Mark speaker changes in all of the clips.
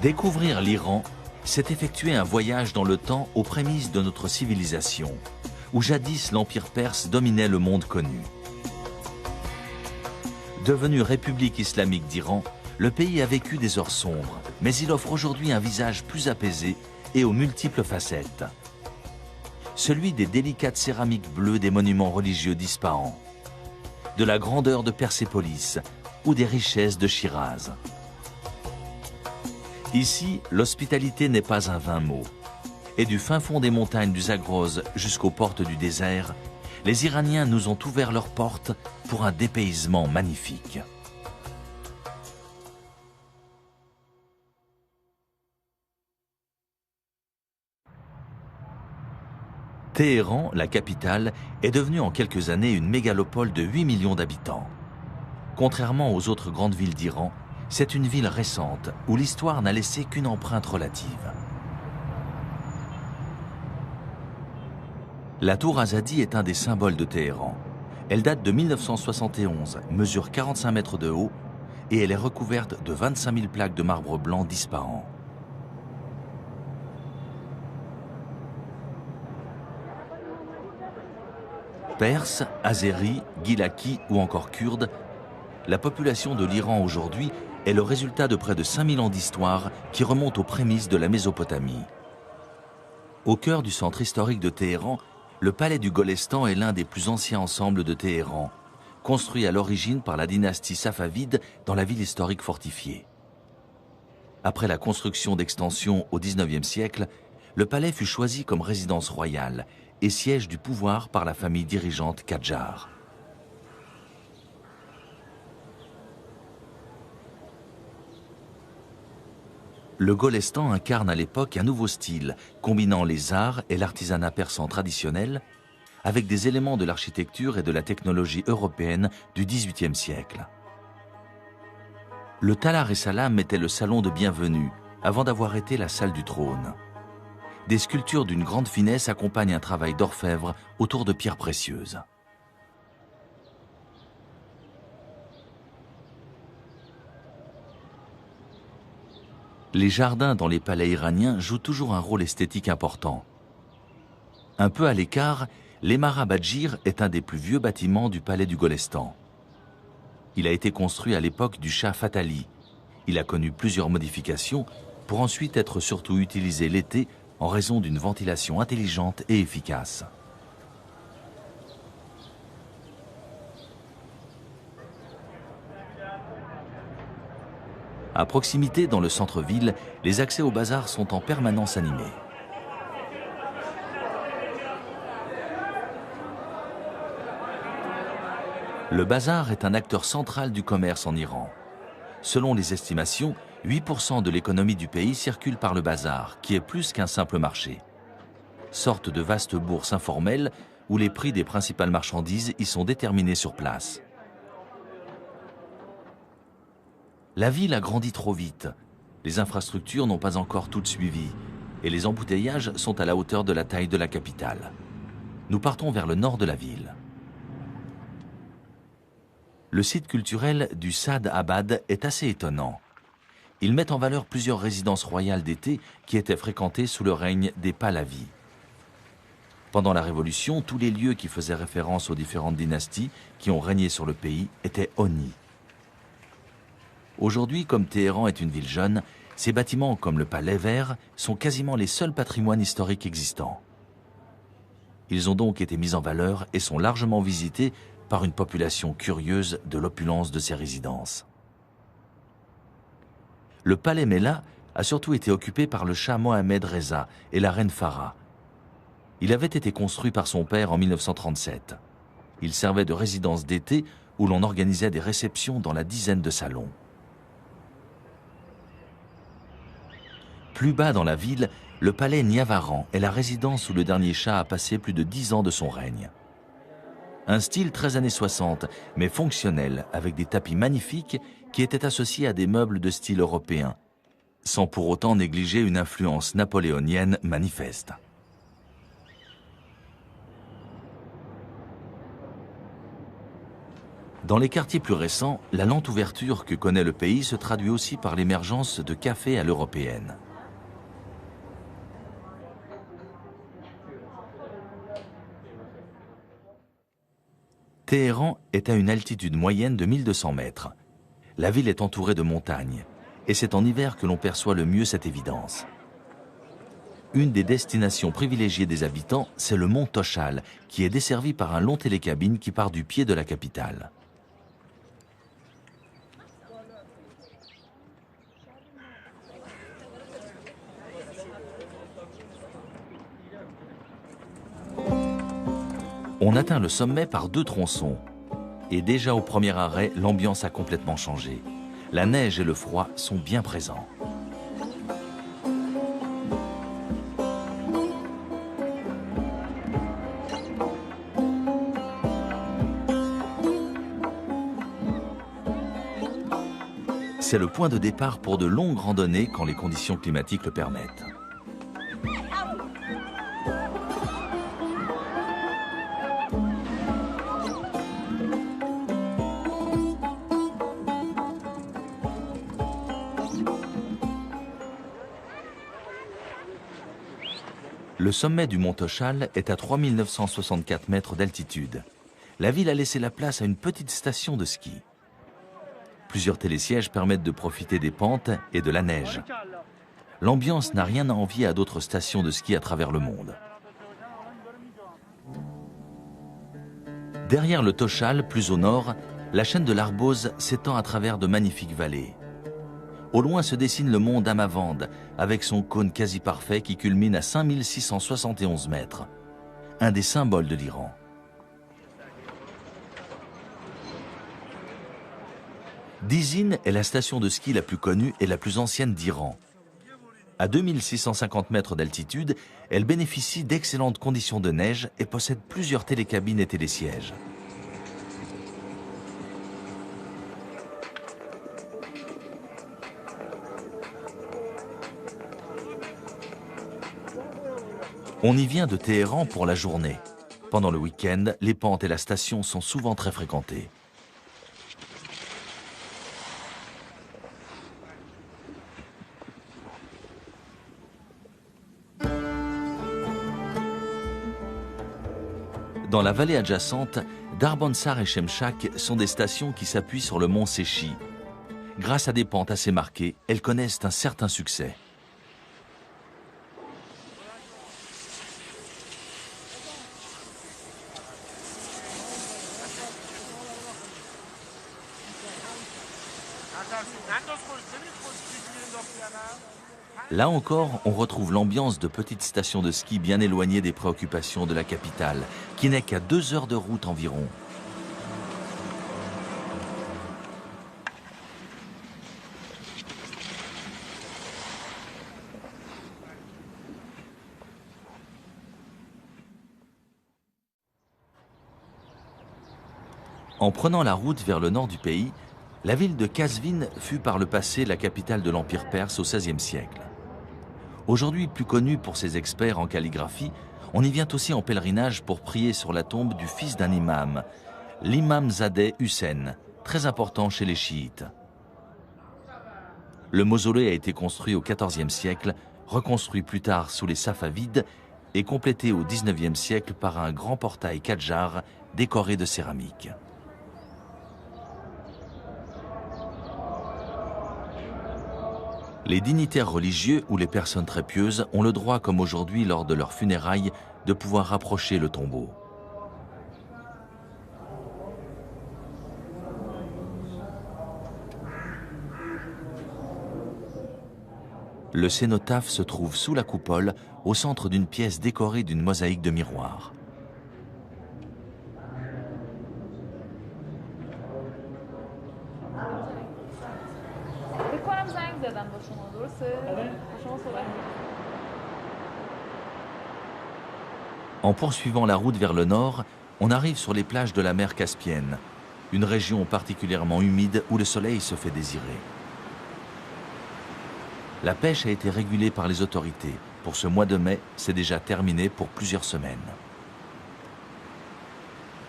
Speaker 1: Découvrir l'Iran, c'est effectuer un voyage dans le temps aux prémices de notre civilisation, où jadis l'Empire perse dominait le monde connu. Devenu République islamique d'Iran, le pays a vécu des heures sombres, mais il offre aujourd'hui un visage plus apaisé et aux multiples facettes. Celui des délicates céramiques bleues des monuments religieux d'Ispahan, de la grandeur de Persépolis ou des richesses de Shiraz. Ici, l'hospitalité n'est pas un vain mot. Et du fin fond des montagnes du Zagros jusqu'aux portes du désert, les Iraniens nous ont ouvert leurs portes pour un dépaysement magnifique. Téhéran, la capitale, est devenue en quelques années une mégalopole de 8 millions d'habitants. Contrairement aux autres grandes villes d'Iran, c'est une ville récente où l'histoire n'a laissé qu'une empreinte relative. La tour Azadi est un des symboles de Téhéran. Elle date de 1971, mesure 45 mètres de haut et elle est recouverte de 25 000 plaques de marbre blanc d'Ispahan. Perse, azéri, gilaki ou encore kurde, la population de l'Iran aujourd'hui est le résultat de près de 5000 ans d'histoire qui remontent aux prémices de la Mésopotamie. Au cœur du centre historique de Téhéran, le palais du Golestan est l'un des plus anciens ensembles de Téhéran, construit à l'origine par la dynastie safavide dans la ville historique fortifiée. Après la construction d'extensions au XIXe siècle, le palais fut choisi comme résidence royale et siège du pouvoir par la famille dirigeante Kadjar. Le Golestan incarne à l'époque un nouveau style, combinant les arts et l'artisanat persan traditionnel, avec des éléments de l'architecture et de la technologie européenne du XVIIIe siècle. Le Talar et Salam était le salon de bienvenue, avant d'avoir été la salle du trône. Des sculptures d'une grande finesse accompagnent un travail d'orfèvre autour de pierres précieuses. Les jardins dans les palais iraniens jouent toujours un rôle esthétique important. Un peu à l'écart, l'Emara Badjir est un des plus vieux bâtiments du palais du Golestan. Il a été construit à l'époque du Shah Fatali. Il a connu plusieurs modifications pour ensuite être surtout utilisé l'été en raison d'une ventilation intelligente et efficace. À proximité, dans le centre-ville, les accès au bazar sont en permanence animés. Le bazar est un acteur central du commerce en Iran. Selon les estimations, 8% de l'économie du pays circule par le bazar, qui est plus qu'un simple marché. Sorte de vaste bourse informelle où les prix des principales marchandises y sont déterminés sur place. La ville a grandi trop vite. Les infrastructures n'ont pas encore toutes suivi et les embouteillages sont à la hauteur de la taille de la capitale. Nous partons vers le nord de la ville. Le site culturel du Sad Abad est assez étonnant. Il met en valeur plusieurs résidences royales d'été qui étaient fréquentées sous le règne des Pahlavis. Pendant la Révolution, tous les lieux qui faisaient référence aux différentes dynasties qui ont régné sur le pays étaient honnis. Aujourd'hui, comme Téhéran est une ville jeune, ces bâtiments comme le Palais Vert sont quasiment les seuls patrimoines historiques existants. Ils ont donc été mis en valeur et sont largement visités par une population curieuse de l'opulence de ces résidences. Le palais Mela a surtout été occupé par le Shah Mohammed Reza et la reine Farah. Il avait été construit par son père en 1937. Il servait de résidence d'été où l'on organisait des réceptions dans la dizaine de salons. Plus bas dans la ville, le palais Niavaran est la résidence où le dernier Shah a passé plus de 10 ans de son règne. Un style très années 60, mais fonctionnel, avec des tapis magnifiques qui étaient associés à des meubles de style européen, sans pour autant négliger une influence napoléonienne manifeste. Dans les quartiers plus récents, la lente ouverture que connaît le pays se traduit aussi par l'émergence de cafés à l'européenne. Téhéran est à une altitude moyenne de 1200 mètres. La ville est entourée de montagnes, et c'est en hiver que l'on perçoit le mieux cette évidence. Une des destinations privilégiées des habitants, c'est le mont Toshal, qui est desservi par un long télécabine qui part du pied de la capitale. On atteint le sommet par 2 tronçons. Et déjà au premier arrêt, l'ambiance a complètement changé. La neige et le froid sont bien présents. C'est le point de départ pour de longues randonnées quand les conditions climatiques le permettent. Le sommet du mont Toshal est à 3964 mètres d'altitude. La ville a laissé la place à une petite station de ski. Plusieurs télésièges permettent de profiter des pentes et de la neige. L'ambiance n'a rien à envier à d'autres stations de ski à travers le monde. Derrière le Toshal, plus au nord, la chaîne de l'Arbose s'étend à travers de magnifiques vallées. Au loin se dessine le mont Damavand, avec son cône quasi parfait qui culmine à 5671 mètres, un des symboles de l'Iran. Dizin est la station de ski la plus connue et la plus ancienne d'Iran. À 2650 mètres d'altitude, elle bénéficie d'excellentes conditions de neige et possède plusieurs télécabines et télésièges. On y vient de Téhéran pour la journée. Pendant le week-end, les pentes et la station sont souvent très fréquentées. Dans la vallée adjacente, Darbansar et Shemshak sont des stations qui s'appuient sur le mont Séchi. Grâce à des pentes assez marquées, elles connaissent un certain succès. Là encore, on retrouve l'ambiance de petites stations de ski bien éloignées des préoccupations de la capitale, qui n'est qu'à 2 heures de route environ. En prenant la route vers le nord du pays, la ville de Qazvin fut par le passé la capitale de l'Empire perse au XVIe siècle. Aujourd'hui plus connu pour ses experts en calligraphie, on y vient aussi en pèlerinage pour prier sur la tombe du fils d'un imam, l'imam Zadeh Hussein, très important chez les chiites. Le mausolée a été construit au XIVe siècle, reconstruit plus tard sous les Safavides et complété au XIXe siècle par un grand portail Qadjar décoré de céramique. Les dignitaires religieux ou les personnes très pieuses ont le droit, comme aujourd'hui lors de leurs funérailles, de pouvoir rapprocher le tombeau. Le cénotaphe se trouve sous la coupole, au centre d'une pièce décorée d'une mosaïque de miroirs. En poursuivant la route vers le nord, on arrive sur les plages de la mer Caspienne, une région particulièrement humide où le soleil se fait désirer. La pêche a été régulée par les autorités. Pour ce mois de mai, c'est déjà terminé pour plusieurs semaines.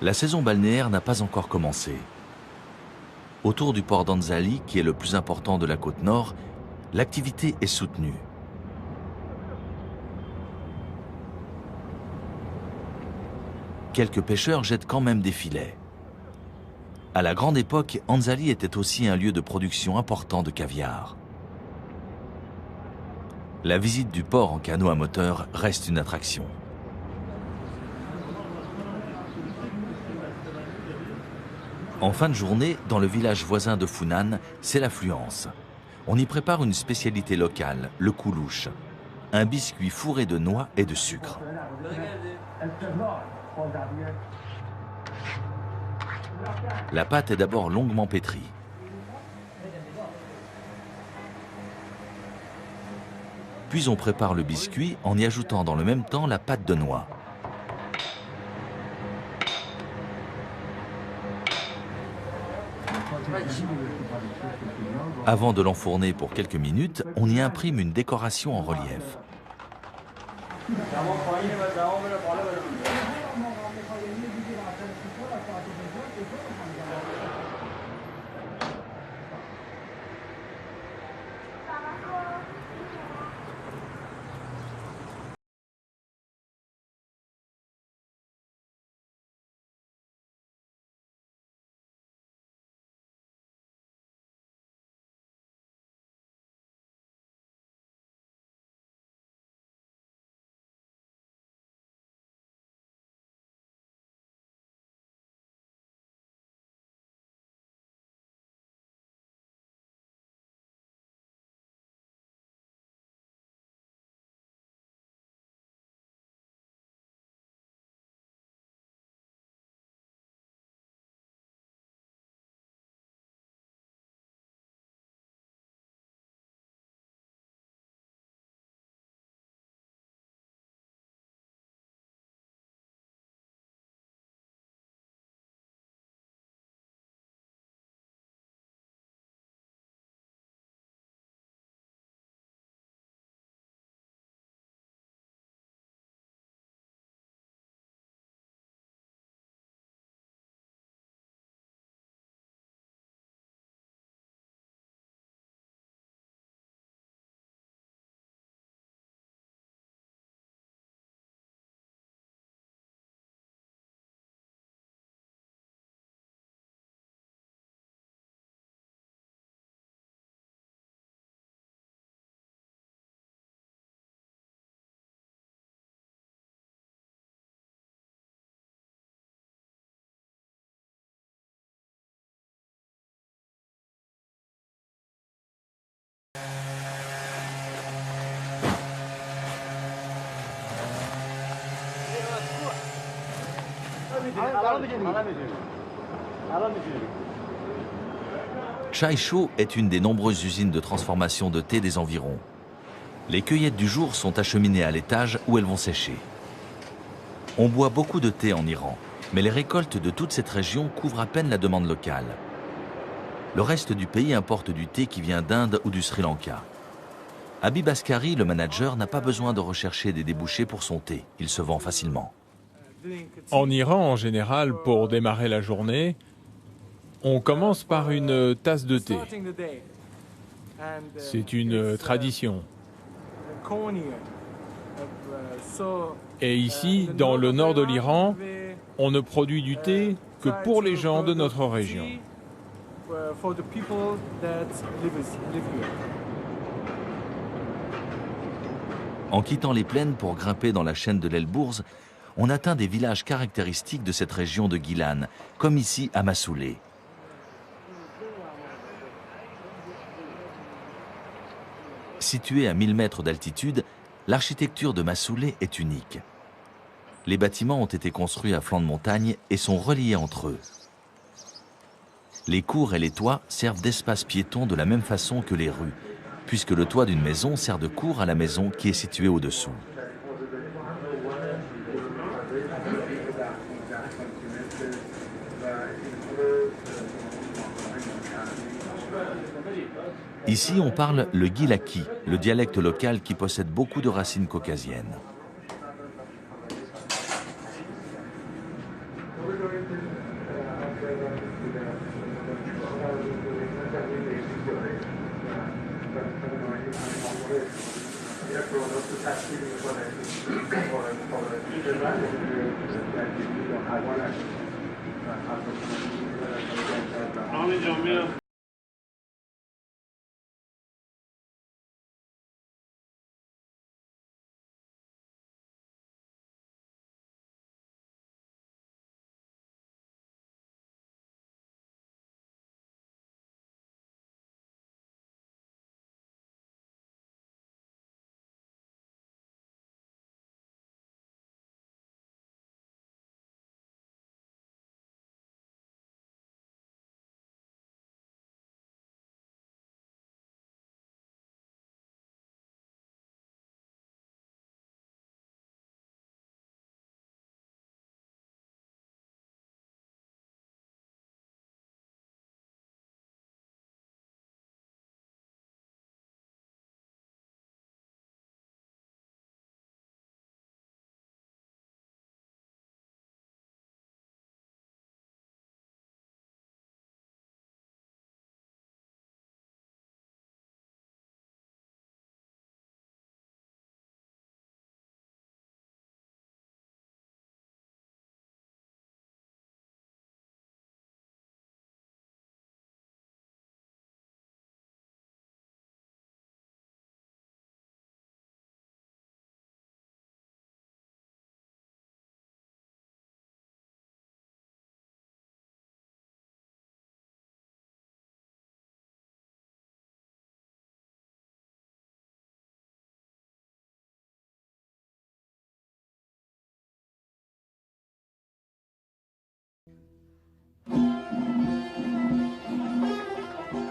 Speaker 1: La saison balnéaire n'a pas encore commencé. Autour du port d'Anzali, qui est le plus important de la côte nord, l'activité est soutenue. Quelques pêcheurs jettent quand même des filets. À la grande époque, Anzali était aussi un lieu de production important de caviar. La visite du port en canot à moteur reste une attraction. En fin de journée, dans le village voisin de Funan, c'est l'affluence. On y prépare une spécialité locale, le koulouche, un biscuit fourré de noix et de sucre. La pâte est d'abord longuement pétrie. Puis on prépare le biscuit en y ajoutant dans le même temps la pâte de noix. Avant de l'enfourner pour quelques minutes, on y imprime une décoration en relief. Chai Chou est une des nombreuses usines de transformation de thé des environs. Les cueillettes du jour sont acheminées à l'étage où elles vont sécher. On boit beaucoup de thé en Iran, mais les récoltes de toute cette région couvrent à peine la demande locale. Le reste du pays importe du thé qui vient d'Inde ou du Sri Lanka. Habib Askari, le manager, n'a pas besoin de rechercher des débouchés pour son thé. Il se vend facilement.
Speaker 2: En Iran, en général, pour démarrer la journée, on commence par une tasse de thé. C'est une tradition. Et ici, dans le nord de l'Iran, on ne produit du thé que pour les gens de notre région.
Speaker 1: En quittant les plaines pour grimper dans la chaîne de l'Elbourz, on atteint des villages caractéristiques de cette région de Gilan, comme ici à Massoulé. Situé à 1000 mètres d'altitude, l'architecture de Massoulé est unique. Les bâtiments ont été construits à flanc de montagne et sont reliés entre eux. Les cours et les toits servent d'espace piéton de la même façon que les rues, puisque le toit d'une maison sert de cour à la maison qui est située au-dessous. Ici, on parle le gilaki, le dialecte local qui possède beaucoup de racines caucasiennes.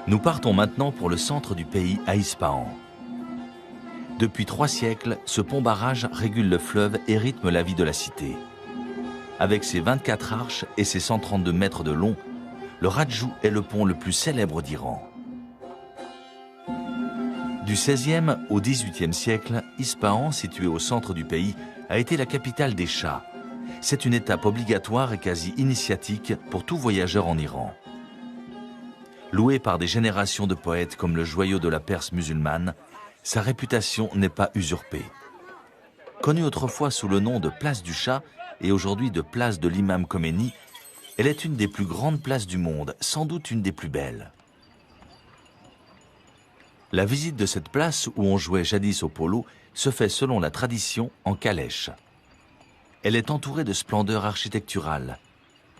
Speaker 1: Nous partons maintenant pour le centre du pays, à Ispahan. Depuis 3 siècles, ce pont-barrage régule le fleuve et rythme la vie de la cité. Avec ses 24 arches et ses 132 mètres de long, le Radjou est le pont le plus célèbre d'Iran. Du XVIe au XVIIIe siècle, Ispahan, situé au centre du pays, a été la capitale des Shahs. C'est une étape obligatoire et quasi initiatique pour tout voyageur en Iran. Loué par des générations de poètes comme le joyau de la Perse musulmane, sa réputation n'est pas usurpée. Connue autrefois sous le nom de Place du Shah et aujourd'hui de Place de l'Imam Khomeini, elle est une des plus grandes places du monde, sans doute une des plus belles. La visite de cette place où on jouait jadis au polo se fait selon la tradition en calèche. Elle est entourée de splendeurs architecturales,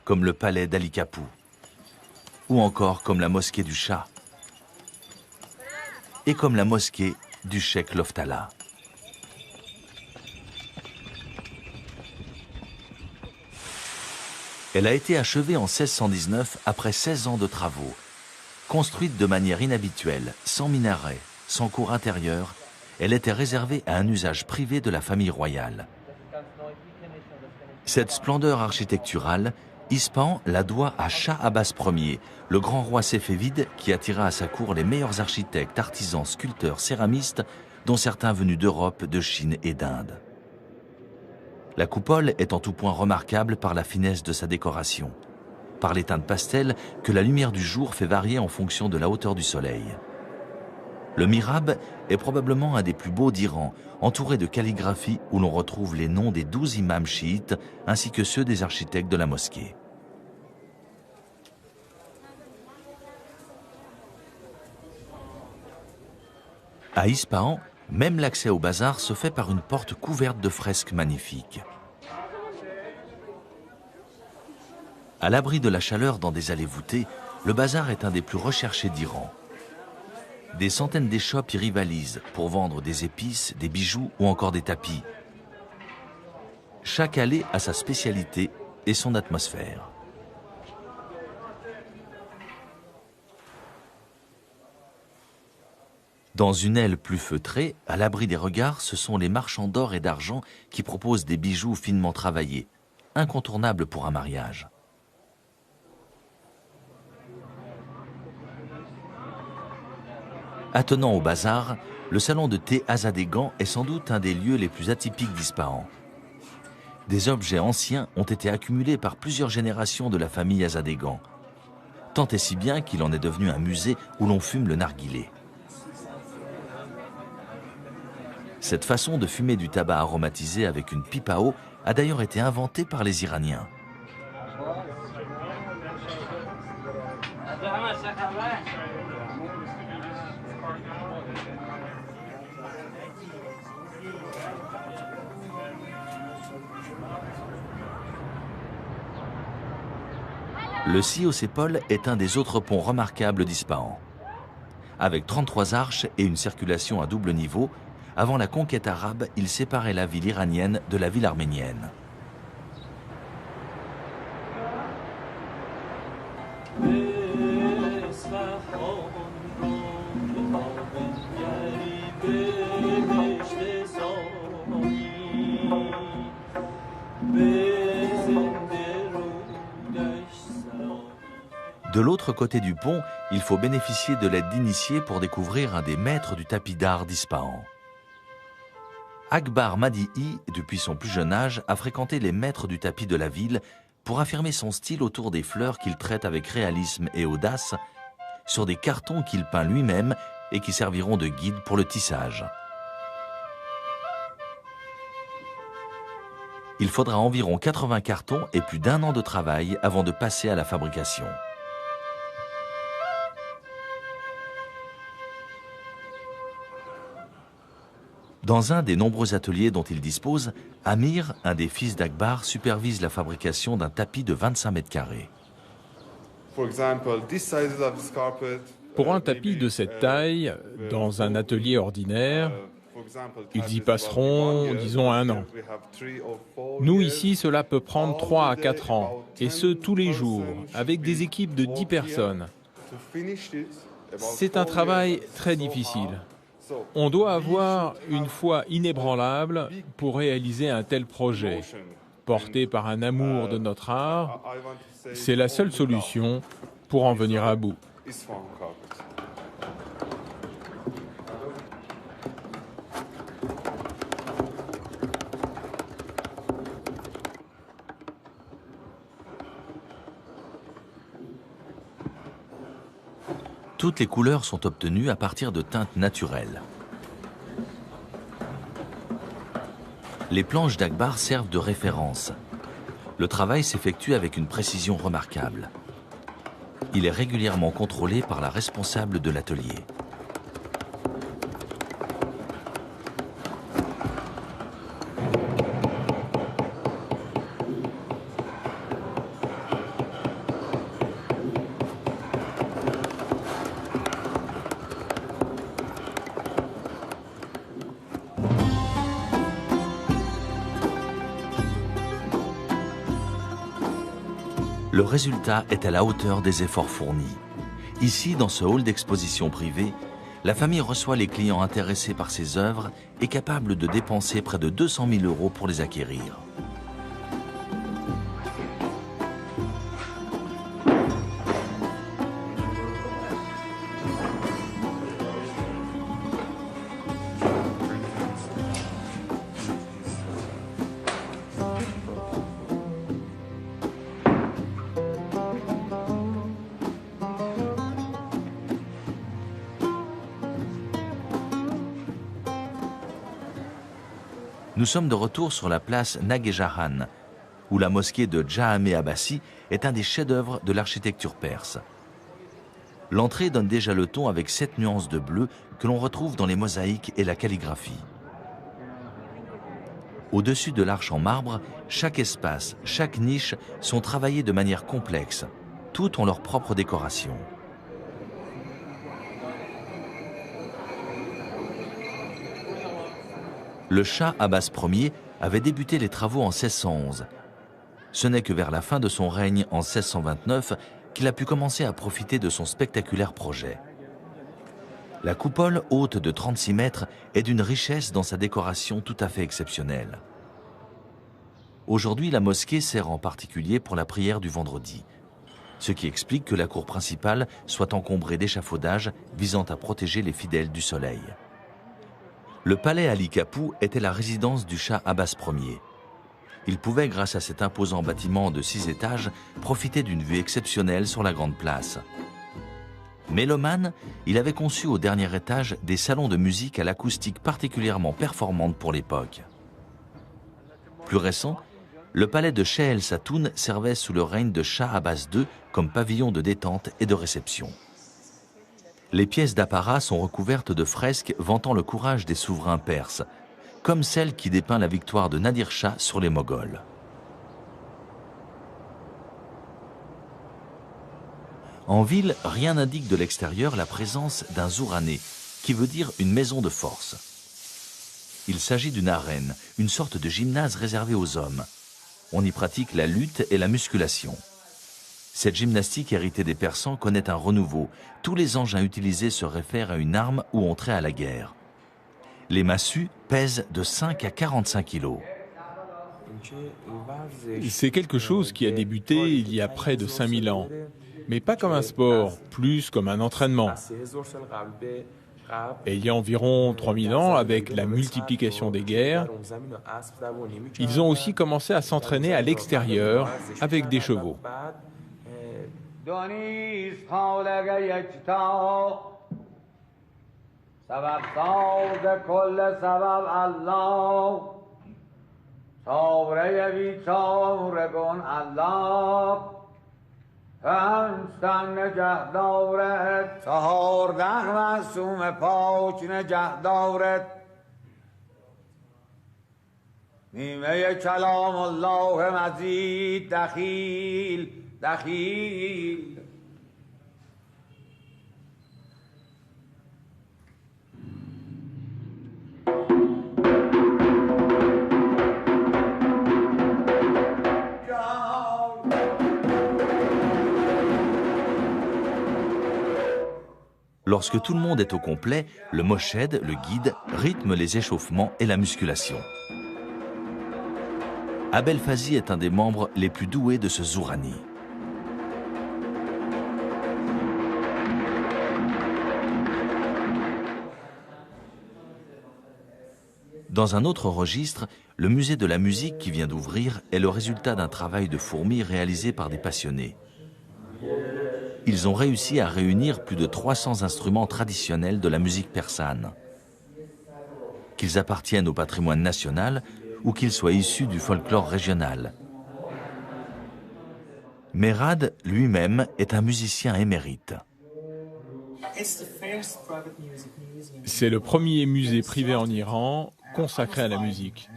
Speaker 1: comme le palais d'Ali Kapou, ou encore comme la mosquée du Shah, et comme la mosquée du Cheikh Loftala. Elle a été achevée en 1619 après 16 ans de travaux. Construite de manière inhabituelle, sans minaret, sans cour intérieure, elle était réservée à un usage privé de la famille royale. Cette splendeur architecturale, Ispahan la doit à Shah Abbas Ier, le grand roi séfévide qui attira à sa cour les meilleurs architectes, artisans, sculpteurs, céramistes, dont certains venus d'Europe, de Chine et d'Inde. La coupole est en tout point remarquable par la finesse de sa décoration, par les teintes pastel que la lumière du jour fait varier en fonction de la hauteur du soleil. Le mihrab est probablement un des plus beaux d'Iran, entouré de calligraphie où l'on retrouve les noms des 12 imams chiites ainsi que ceux des architectes de la mosquée. À Ispahan, même l'accès au bazar se fait par une porte couverte de fresques magnifiques. À l'abri de la chaleur dans des allées voûtées, le bazar est un des plus recherchés d'Iran. Des centaines d'échoppes y rivalisent pour vendre des épices, des bijoux ou encore des tapis. Chaque allée a sa spécialité et son atmosphère. Dans une aile plus feutrée, à l'abri des regards, ce sont les marchands d'or et d'argent qui proposent des bijoux finement travaillés, incontournables pour un mariage. Attenant au bazar, le salon de thé Azadeghan est sans doute un des lieux les plus atypiques d'Ispahan. Des objets anciens ont été accumulés par plusieurs générations de la famille Azadeghan, tant et si bien qu'il en est devenu un musée où l'on fume le narguilé. Cette façon de fumer du tabac aromatisé avec une pipe à eau a d'ailleurs été inventée par les Iraniens. Le Siosépol est un des autres ponts remarquables d'Ispahan. Avec 33 arches et une circulation à double niveau, avant la conquête arabe, il séparait la ville iranienne de la ville arménienne. De l'autre côté du pont, il faut bénéficier de l'aide d'initiés pour découvrir un des maîtres du tapis d'art d'Ispahan. Akbar Madihi, depuis son plus jeune âge, a fréquenté les maîtres du tapis de la ville pour affirmer son style autour des fleurs qu'il traite avec réalisme et audace, sur des cartons qu'il peint lui-même et qui serviront de guide pour le tissage. Il faudra environ 80 cartons et plus d'1 an de travail avant de passer à la fabrication. Dans un des nombreux ateliers dont il dispose, Amir, un des fils d'Akbar, supervise la fabrication d'un tapis de 25 mètres carrés.
Speaker 2: Pour un tapis de cette taille, dans un atelier ordinaire, ils y passeront, disons, 1 an. Nous, ici, cela peut prendre 3 à 4 ans, et ce, tous les jours, avec des équipes de 10 personnes. C'est un travail très difficile. On doit avoir une foi inébranlable pour réaliser un tel projet. Porté par un amour de notre art, c'est la seule solution pour en venir à bout.
Speaker 1: Toutes les couleurs sont obtenues à partir de teintes naturelles. Les planches d'Akbar servent de référence. Le travail s'effectue avec une précision remarquable. Il est régulièrement contrôlé par la responsable de l'atelier. Le résultat est à la hauteur des efforts fournis. Ici, dans ce hall d'exposition privé, la famille reçoit les clients intéressés par ses œuvres et capables de dépenser près de 200 000 € pour les acquérir. Nous sommes de retour sur la place Naguejahan, où la mosquée de Jahame Abbasi est un des chefs-d'œuvre de l'architecture perse. L'entrée donne déjà le ton avec 7 nuances de bleu que l'on retrouve dans les mosaïques et la calligraphie. Au-dessus de l'arche en marbre, chaque espace, chaque niche sont travaillés de manière complexe. Toutes ont leur propre décoration. Le Shah Abbas Ier avait débuté les travaux en 1611. Ce n'est que vers la fin de son règne en 1629 qu'il a pu commencer à profiter de son spectaculaire projet. La coupole, haute de 36 mètres, est d'une richesse dans sa décoration tout à fait exceptionnelle. Aujourd'hui, la mosquée sert en particulier pour la prière du vendredi, ce qui explique que la cour principale soit encombrée d'échafaudages visant à protéger les fidèles du soleil. Le palais Ali Kapou était la résidence du Shah Abbas Ier. Il pouvait, grâce à cet imposant bâtiment de 6 étages, profiter d'une vue exceptionnelle sur la grande place. Mélomane, il avait conçu au dernier étage des salons de musique à l'acoustique particulièrement performante pour l'époque. Plus récent, le palais de Cheikh El Satoun servait sous le règne de Shah Abbas II comme pavillon de détente et de réception. Les pièces d'apparat sont recouvertes de fresques vantant le courage des souverains perses, comme celle qui dépeint la victoire de Nadir Shah sur les Moghols. En ville, rien n'indique de l'extérieur la présence d'un zourané, qui veut dire une maison de force. Il s'agit d'une arène, une sorte de gymnase réservé aux hommes. On y pratique la lutte et la musculation. Cette gymnastique héritée des Persans connaît un renouveau. Tous les engins utilisés se réfèrent à une arme ou ont trait à la guerre. Les massues pèsent de 5 à 45 kilos.
Speaker 2: C'est quelque chose qui a débuté il y a près de 5000 ans. Mais pas comme un sport, plus comme un entraînement. Et il y a environ 3000 ans, avec la multiplication des guerres, ils ont aussi commencé à s'entraîner à l'extérieur avec des chevaux.
Speaker 3: نیمه کلام الله مزید دخیل دخیل.
Speaker 1: Lorsque tout le monde est au complet, le moshed, le guide, rythme les échauffements et la musculation. Abel Fazi est un des membres les plus doués de ce zourani. Dans un autre registre, le musée de la musique qui vient d'ouvrir est le résultat d'un travail de fourmi réalisé par des passionnés. Ils ont réussi à réunir plus de 300 instruments traditionnels de la musique persane. Qu'ils appartiennent au patrimoine national ou qu'ils soient issus du folklore régional. Merad lui-même est un musicien émérite.
Speaker 2: C'est le premier musée privé en Iran consacré à la musique.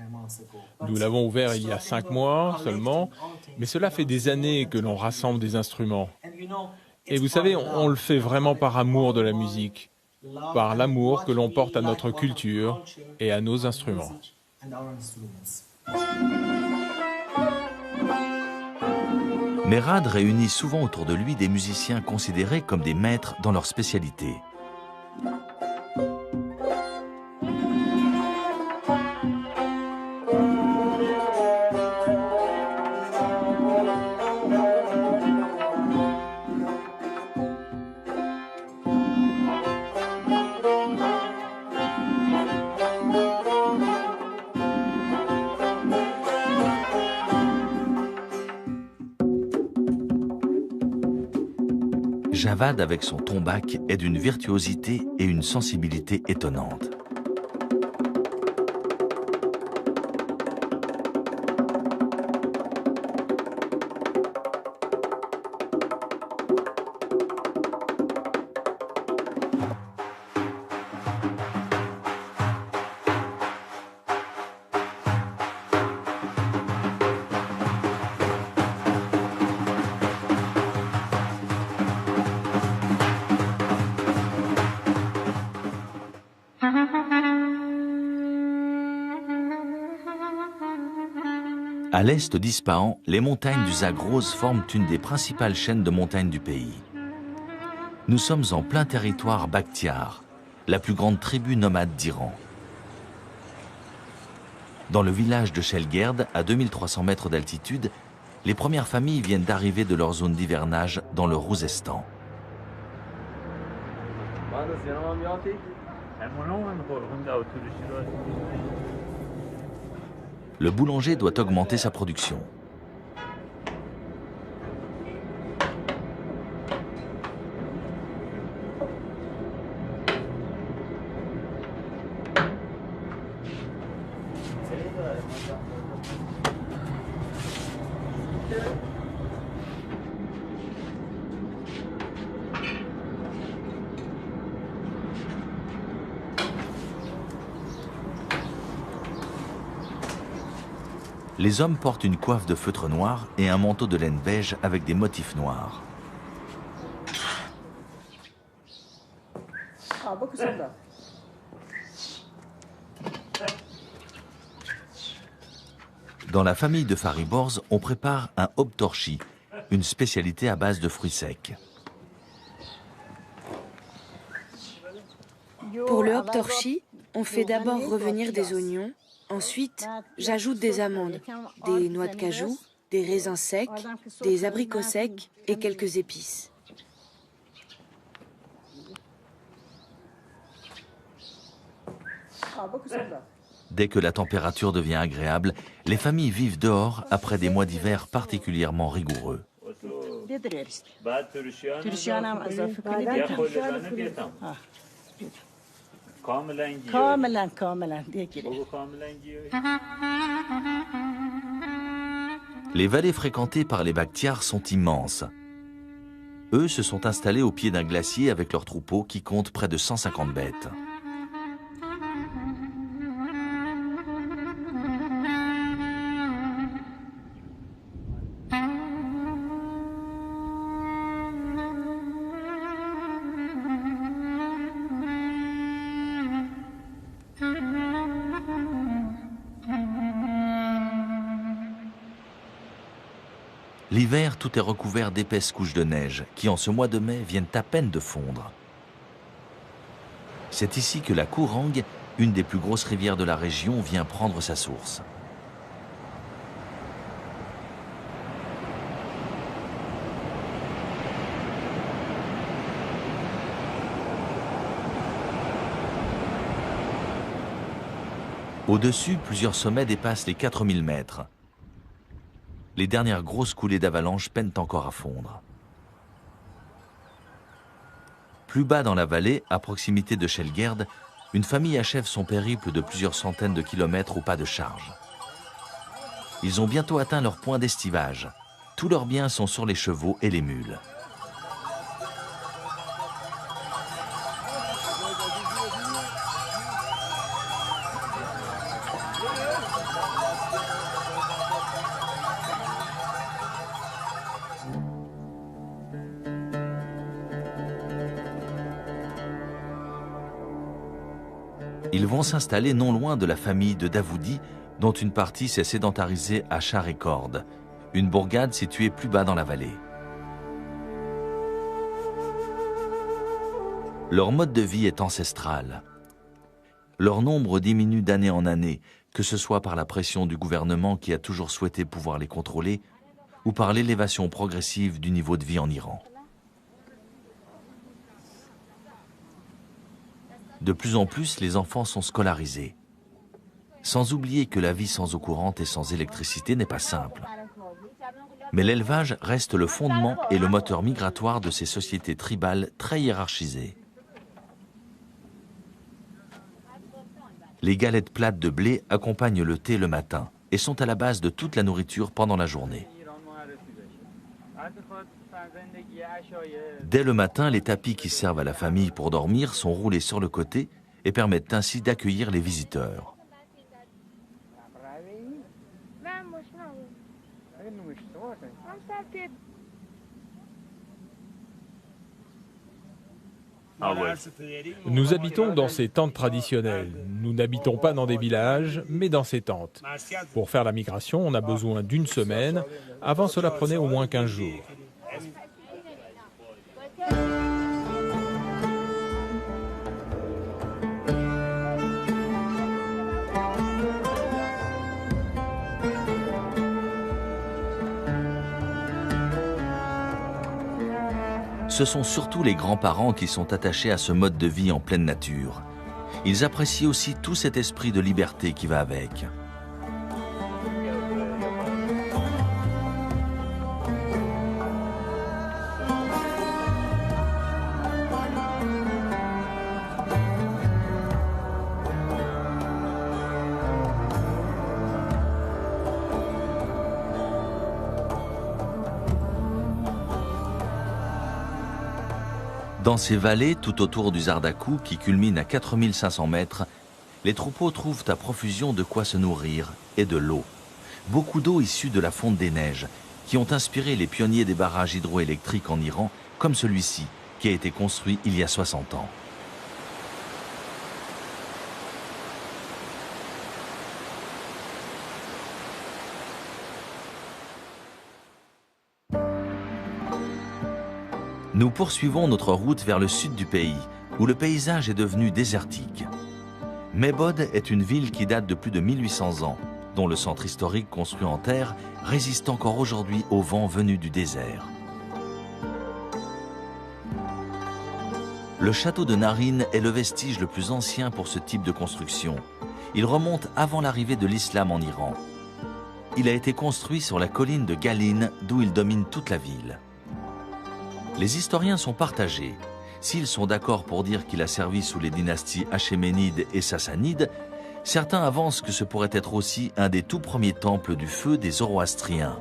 Speaker 2: Nous l'avons ouvert il y a 5 mois seulement, mais cela fait des années que l'on rassemble des instruments. Et vous savez, on le fait vraiment par amour de la musique, par l'amour que l'on porte à notre culture et à nos instruments.
Speaker 1: Merad réunit souvent autour de lui des musiciens considérés comme des maîtres dans leur spécialité. Javad, avec son tombak, est d'une virtuosité et une sensibilité étonnantes. À l'est d'Ispahan, les montagnes du Zagros forment une des principales chaînes de montagnes du pays. Nous sommes en plein territoire Bakhtiar, la plus grande tribu nomade d'Iran. Dans le village de Shelgerd, à 2300 mètres d'altitude, les premières familles viennent d'arriver de leur zone d'hivernage dans le Rouzestan. Le boulanger doit augmenter sa production. Les hommes portent une coiffe de feutre noir et un manteau de laine beige avec des motifs noirs. Dans la famille de Fariborz, on prépare un hop-torchi, une spécialité à base de fruits secs.
Speaker 4: Pour le hop-torchi, on fait d'abord revenir des oignons. Ensuite, j'ajoute des amandes, des noix de cajou, des raisins secs, des abricots secs et quelques épices.
Speaker 1: Dès que la température devient agréable, les familles vivent dehors après des mois d'hiver particulièrement rigoureux. Les vallées fréquentées par les Bakhtiars sont immenses. Eux se sont installés au pied d'un glacier avec leur troupeau qui compte près de 150 bêtes. L'hiver, tout est recouvert d'épaisses couches de neige qui, en ce mois de mai, viennent à peine de fondre. C'est ici que la Kourang, une des plus grosses rivières de la région, vient prendre sa source. Au-dessus, plusieurs sommets dépassent les 4000 mètres. Les dernières grosses coulées d'avalanche peinent encore à fondre. Plus bas dans la vallée, à proximité de Shelgerd, une famille achève son périple de plusieurs centaines de kilomètres au pas de charge. Ils ont bientôt atteint leur point d'estivage. Tous leurs biens sont sur les chevaux et les mules. Ils vont s'installer non loin de la famille de Davoudi, dont une partie s'est sédentarisée à Charekord, une bourgade située plus bas dans la vallée. Leur mode de vie est ancestral. Leur nombre diminue d'année en année, que ce soit par la pression du gouvernement qui a toujours souhaité pouvoir les contrôler, ou par l'élévation progressive du niveau de vie en Iran. De plus en plus, les enfants sont scolarisés. Sans oublier que la vie sans eau courante et sans électricité n'est pas simple. Mais l'élevage reste le fondement et le moteur migratoire de ces sociétés tribales très hiérarchisées. Les galettes plates de blé accompagnent le thé le matin et sont à la base de toute la nourriture pendant la journée. Dès le matin, les tapis qui servent à la famille pour dormir sont roulés sur le côté et permettent ainsi d'accueillir les visiteurs.
Speaker 2: Nous habitons dans ces tentes traditionnelles. Nous n'habitons pas dans des villages, mais dans ces tentes. Pour faire la migration, on a besoin d'une semaine. Avant, cela prenait au moins 15 jours.
Speaker 1: Ce sont surtout les grands-parents qui sont attachés à ce mode de vie en pleine nature. Ils apprécient aussi tout cet esprit de liberté qui va avec. Dans ces vallées, tout autour du Zardaku, qui culmine à 4500 mètres, les troupeaux trouvent à profusion de quoi se nourrir et de l'eau. Beaucoup d'eau issue de la fonte des neiges, qui ont inspiré les pionniers des barrages hydroélectriques en Iran, comme celui-ci, qui a été construit il y a 60 ans. Nous poursuivons notre route vers le sud du pays, où le paysage est devenu désertique. Mebod est une ville qui date de plus de 1800 ans, dont le centre historique construit en terre résiste encore aujourd'hui au vent venu du désert. Le château de Narine est le vestige le plus ancien pour ce type de construction. Il remonte avant l'arrivée de l'islam en Iran. Il a été construit sur la colline de Galine, d'où il domine toute la ville. Les historiens sont partagés. S'ils sont d'accord pour dire qu'il a servi sous les dynasties achéménides et sassanides, certains avancent que ce pourrait être aussi un des tout premiers temples du feu des Zoroastriens.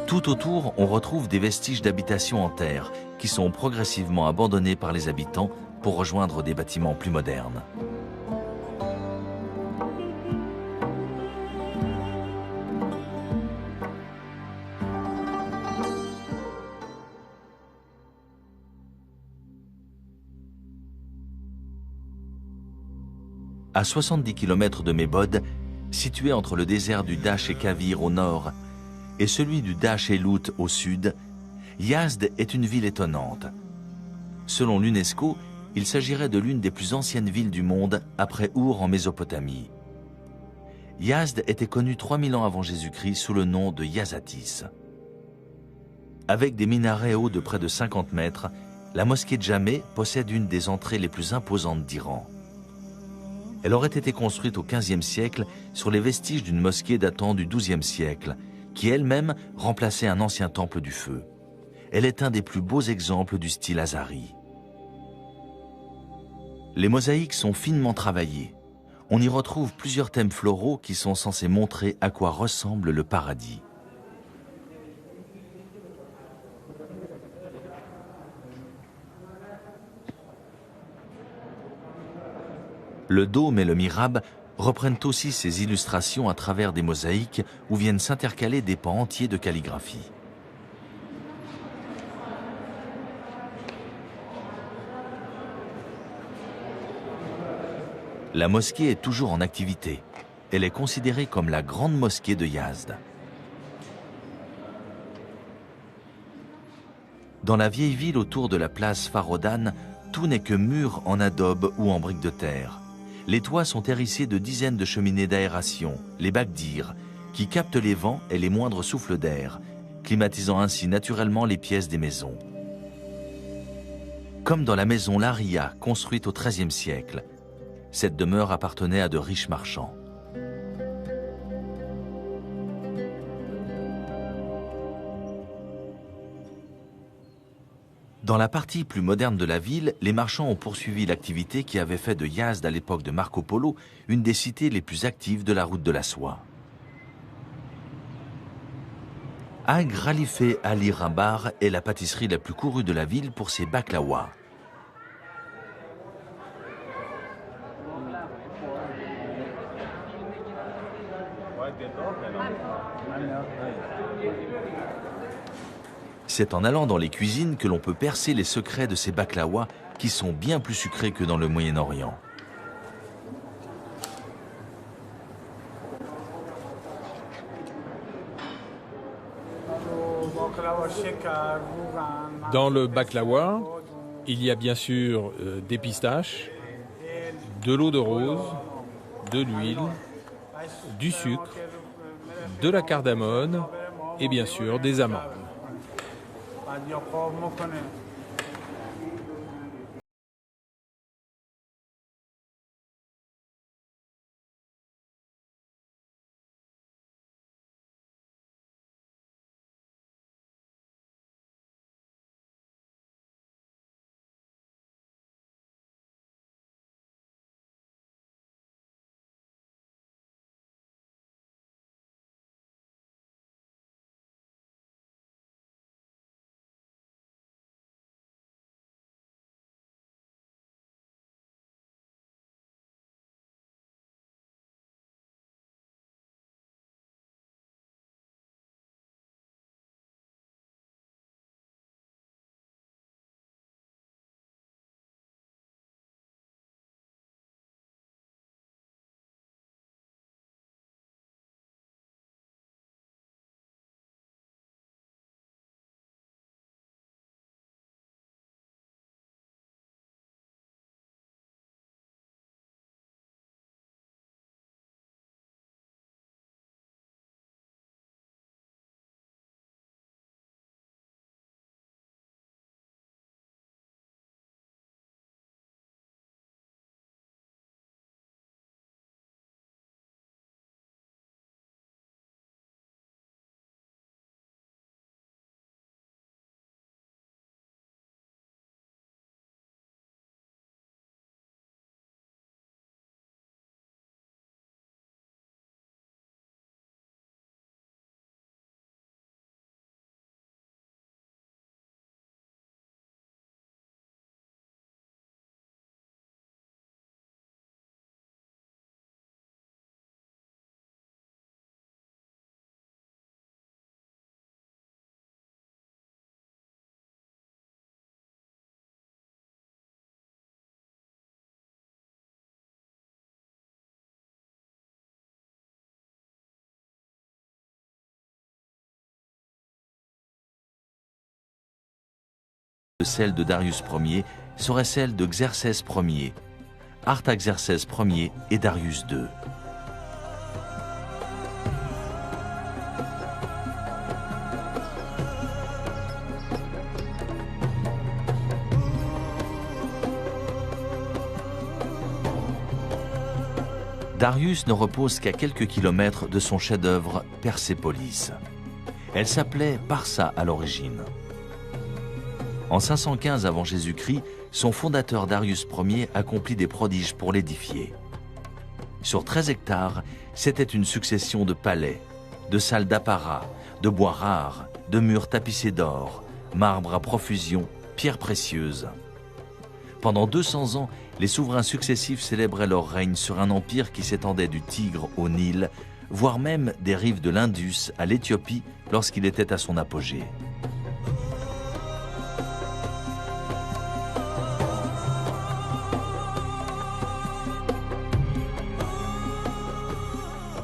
Speaker 1: Tout autour, on retrouve des vestiges d'habitations en terre qui sont progressivement abandonnés par les habitants pour rejoindre des bâtiments plus modernes. À 70 km de Mebod, situé entre le désert du Dash et Kavir au nord et celui du Dash et Lout au sud, Yazd est une ville étonnante. Selon l'UNESCO, il s'agirait de l'une des plus anciennes villes du monde après Our en Mésopotamie. Yazd était connue 3000 ans avant Jésus-Christ sous le nom de Yazatis. Avec des minarets hauts de près de 50 mètres, la mosquée de Jamé possède une des entrées les plus imposantes d'Iran. Elle aurait été construite au XVe siècle sur les vestiges d'une mosquée datant du XIIe siècle, qui elle-même remplaçait un ancien temple du feu. Elle est un des plus beaux exemples du style Azari. Les mosaïques sont finement travaillées. On y retrouve plusieurs thèmes floraux qui sont censés montrer à quoi ressemble le paradis. Le dôme et le mihrab reprennent aussi ces illustrations à travers des mosaïques où viennent s'intercaler des pans entiers de calligraphie. La mosquée est toujours en activité. Elle est considérée comme la grande mosquée de Yazd. Dans la vieille ville autour de la place Farodan, tout n'est que murs en adobe ou en briques de terre. Les toits sont hérissés de dizaines de cheminées d'aération, les bagdirs, qui captent les vents et les moindres souffles d'air, climatisant ainsi naturellement les pièces des maisons. Comme dans la maison Laria, construite au XIIIe siècle, cette demeure appartenait à de riches marchands. Dans la partie plus moderne de la ville, les marchands ont poursuivi l'activité qui avait fait de Yazd à l'époque de Marco Polo une des cités les plus actives de la route de la soie. Ag Khalife Ali Rambar est la pâtisserie la plus courue de la ville pour ses baklawas. C'est en allant dans les cuisines que l'on peut percer les secrets de ces baklawas qui sont bien plus sucrés que dans le Moyen-Orient.
Speaker 2: Dans le baklawa, il y a bien sûr des pistaches, de l'eau de rose, de l'huile, du sucre, de la cardamone et bien sûr des amandes.
Speaker 1: celle de Darius Ier serait celle de Xerxès Ier, Artaxerxès Ier et Darius II. Darius ne repose qu'à quelques kilomètres de son chef-d'œuvre Persépolis. Elle s'appelait Parsa à l'origine. En 515 avant Jésus-Christ, son fondateur Darius Ier accomplit des prodiges pour l'édifier. Sur 13 hectares, c'était une succession de palais, de salles d'apparat, de bois rares, de murs tapissés d'or, marbre à profusion, pierres précieuses. Pendant 200 ans, les souverains successifs célébraient leur règne sur un empire qui s'étendait du Tigre au Nil, voire même des rives de l'Indus à l'Éthiopie lorsqu'il était à son apogée.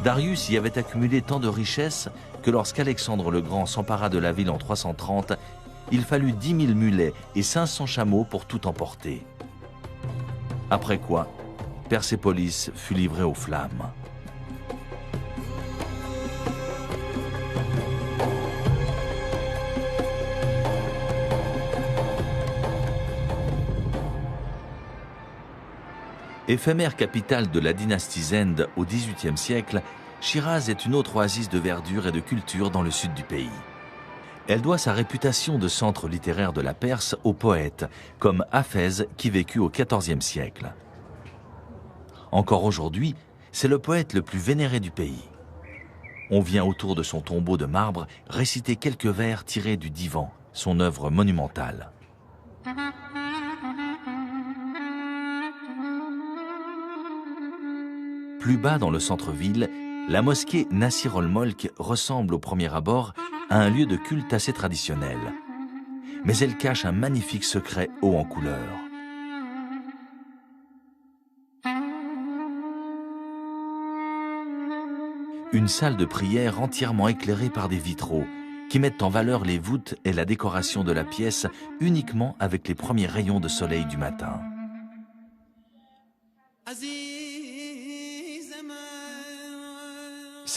Speaker 1: Darius y avait accumulé tant de richesses que lorsqu'Alexandre le Grand s'empara de la ville en 330, il fallut 10 000 mulets et 500 chameaux pour tout emporter. Après quoi, Persépolis fut livrée aux flammes. Éphémère capitale de la dynastie Zend au XVIIIe siècle, Chiraz est une autre oasis de verdure et de culture dans le sud du pays. Elle doit sa réputation de centre littéraire de la Perse aux poètes, comme Hafiz qui vécut au XIVe siècle. Encore aujourd'hui, c'est le poète le plus vénéré du pays. On vient autour de son tombeau de marbre réciter quelques vers tirés du Divan, son œuvre monumentale. Plus bas dans le centre-ville, la mosquée Nasir ol-Molk ressemble au premier abord à un lieu de culte assez traditionnel. Mais elle cache un magnifique secret haut en couleur. Une salle de prière entièrement éclairée par des vitraux qui mettent en valeur les voûtes et la décoration de la pièce uniquement avec les premiers rayons de soleil du matin.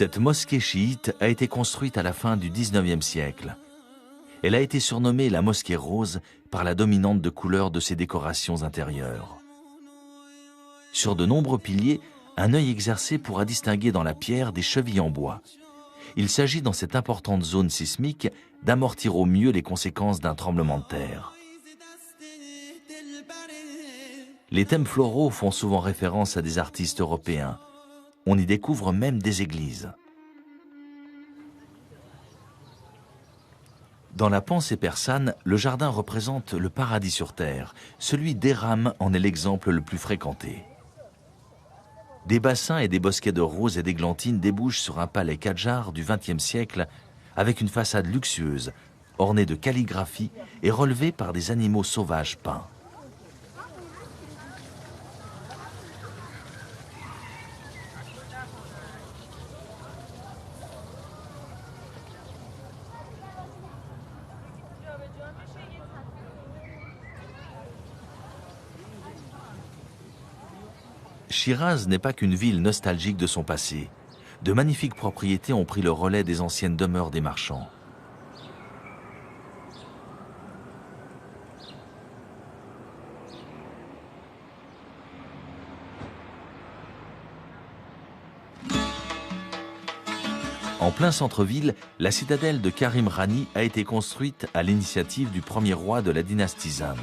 Speaker 1: Cette mosquée chiite a été construite à la fin du XIXe siècle. Elle a été surnommée la mosquée rose par la dominante de couleur de ses décorations intérieures. Sur de nombreux piliers, un œil exercé pourra distinguer dans la pierre des chevilles en bois. Il s'agit dans cette importante zone sismique d'amortir au mieux les conséquences d'un tremblement de terre. Les thèmes floraux font souvent référence à des artistes européens. On y découvre même des églises. Dans la pensée persane, le jardin représente le paradis sur terre. Celui d'Éram en est l'exemple le plus fréquenté. Des bassins et des bosquets de roses et d'églantines débouchent sur un palais Kadjar du XXe siècle avec une façade luxueuse, ornée de calligraphie et relevée par des animaux sauvages peints. Chiraz n'est pas qu'une ville nostalgique de son passé. De magnifiques propriétés ont pris le relais des anciennes demeures des marchands. En plein centre-ville, la citadelle de Karim Rani a été construite à l'initiative du premier roi de la dynastie Zend.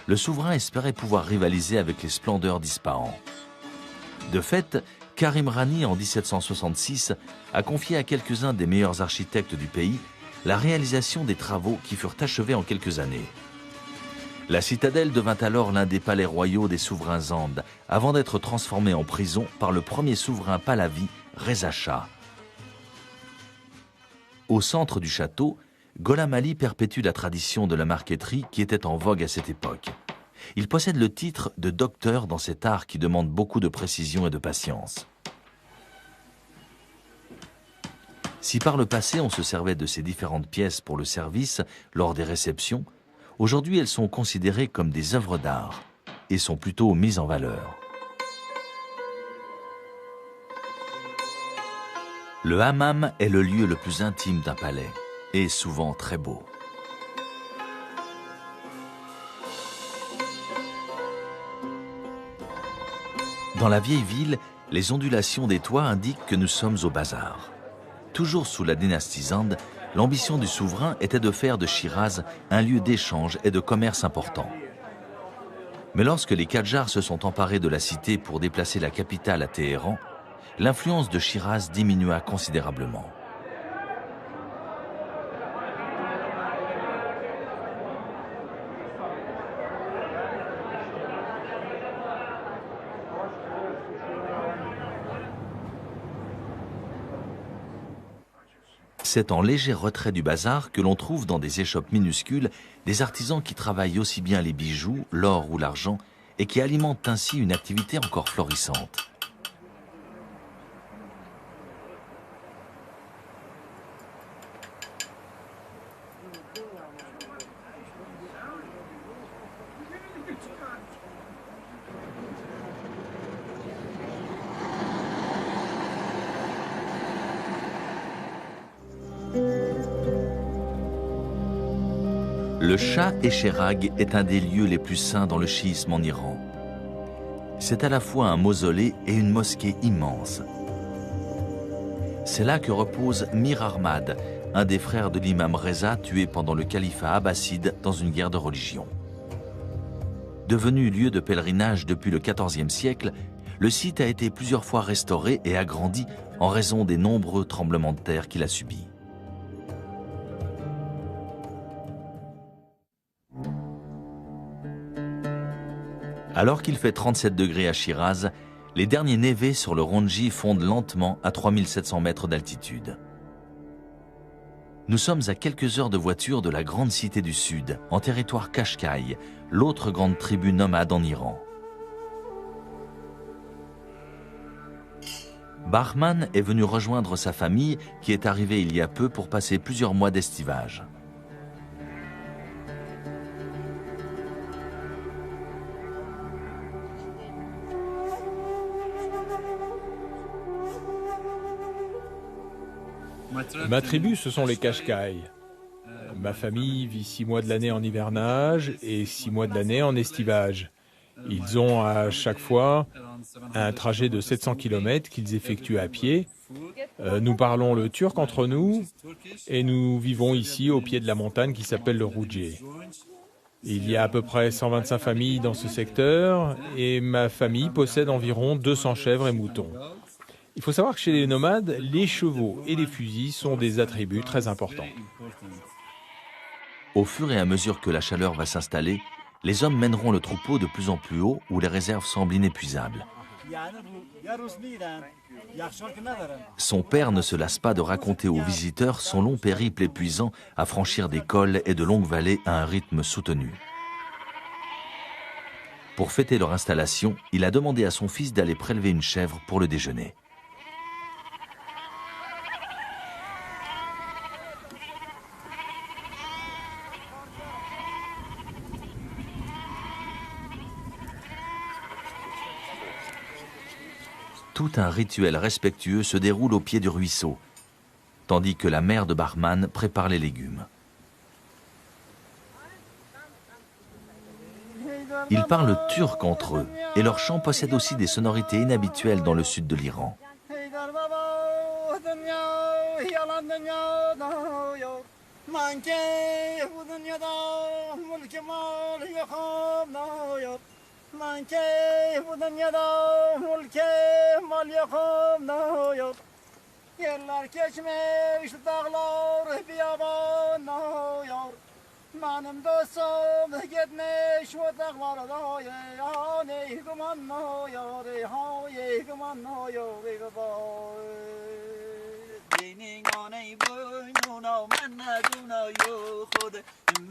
Speaker 1: Le souverain espérait pouvoir rivaliser avec les splendeurs d'Ispahan. De fait, Karim Rani, en 1766, a confié à quelques-uns des meilleurs architectes du pays la réalisation des travaux qui furent achevés en quelques années. La citadelle devint alors l'un des palais royaux des souverains Zend, avant d'être transformée en prison par le premier souverain Pahlavi, Reza Shah. Au centre du château, Gholam Ali perpétue la tradition de la marqueterie qui était en vogue à cette époque. Il possède le titre de docteur dans cet art qui demande beaucoup de précision et de patience. Si par le passé on se servait de ces différentes pièces pour le service lors des réceptions, Aujourd'hui, elles sont considérées comme des œuvres d'art et sont plutôt mises en valeur. Le hammam est le lieu le plus intime d'un palais et souvent très beau. Dans la vieille ville, les ondulations des toits indiquent que nous sommes au bazar. Toujours sous la dynastie Zand, l'ambition du souverain était de faire de Shiraz un lieu d'échange et de commerce important. Mais lorsque les Qadjars se sont emparés de la cité pour déplacer la capitale à Téhéran, l'influence de Shiraz diminua considérablement. C'est en léger retrait du bazar que l'on trouve dans des échoppes minuscules des artisans qui travaillent aussi bien les bijoux, l'or ou l'argent et qui alimentent ainsi une activité encore florissante. Le Shah-e-Cheragh est un des lieux les plus saints dans le chiisme en Iran. C'est à la fois un mausolée et une mosquée immense. C'est là que repose Mir Ahmad, un des frères de l'imam Reza tué pendant le califat abbasside dans une guerre de religion. Devenu lieu de pèlerinage depuis le XIVe siècle, le site a été plusieurs fois restauré et agrandi en raison des nombreux tremblements de terre qu'il a subis. Alors qu'il fait 37 degrés à Shiraz, les derniers névés sur le Ronji fondent lentement à 3700 mètres d'altitude. Nous sommes à quelques heures de voiture de la grande cité du Sud, en territoire Qashqai, l'autre grande tribu nomade en Iran. Bahman est venu rejoindre sa famille qui est arrivée il y a peu pour passer plusieurs mois d'estivage.
Speaker 2: Ma tribu, ce sont les Qashqai. Ma famille vit 6 mois de l'année en hivernage et 6 mois de l'année en estivage. Ils ont à chaque fois un trajet de 700 km qu'ils effectuent à pied. Nous parlons le turc entre nous et nous vivons ici au pied de la montagne qui s'appelle le Rougier. Il y a à peu près 125 familles dans ce secteur et ma famille possède environ 200 chèvres et moutons. Il faut savoir que chez les nomades, les chevaux et les fusils sont des attributs très importants.
Speaker 1: Au fur et à mesure que la chaleur va s'installer, les hommes mèneront le troupeau de plus en plus haut où les réserves semblent inépuisables. Son père ne se lasse pas de raconter aux visiteurs son long périple épuisant à franchir des cols et de longues vallées à un rythme soutenu. Pour fêter leur installation, il a demandé à son fils d'aller prélever une chèvre pour le déjeuner. Tout un rituel respectueux se déroule au pied du ruisseau, tandis que la mère de Bahman prépare les légumes. Ils parlent turc entre eux et leur chant possède aussi des sonorités inhabituelles dans le sud de l'Iran.
Speaker 5: من که بودم یادم ملک مالیخم نایاد yerler geçmiş dağlar biyaban nayar benim dostum gitmiş o dağlara yani güman nayar hay güman nayar Dinin aney boynuna men neduna yo khud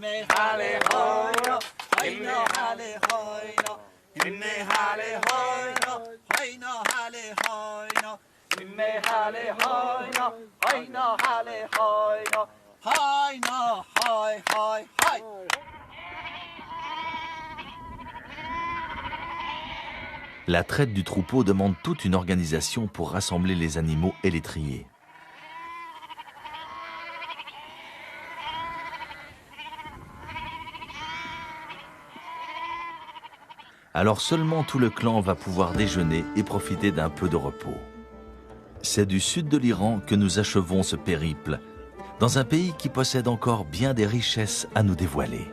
Speaker 5: me hale hayna hayna hale hayna me hale hayna hayna hale hayna me hale hayna hayna hale hayna hayna hay hay hay
Speaker 1: La traite du troupeau demande toute une organisation pour rassembler les animaux et les trier. Alors seulement tout le clan va pouvoir déjeuner et profiter d'un peu de repos. C'est du sud de l'Iran que nous achevons ce périple, dans un pays qui possède encore bien des richesses à nous dévoiler.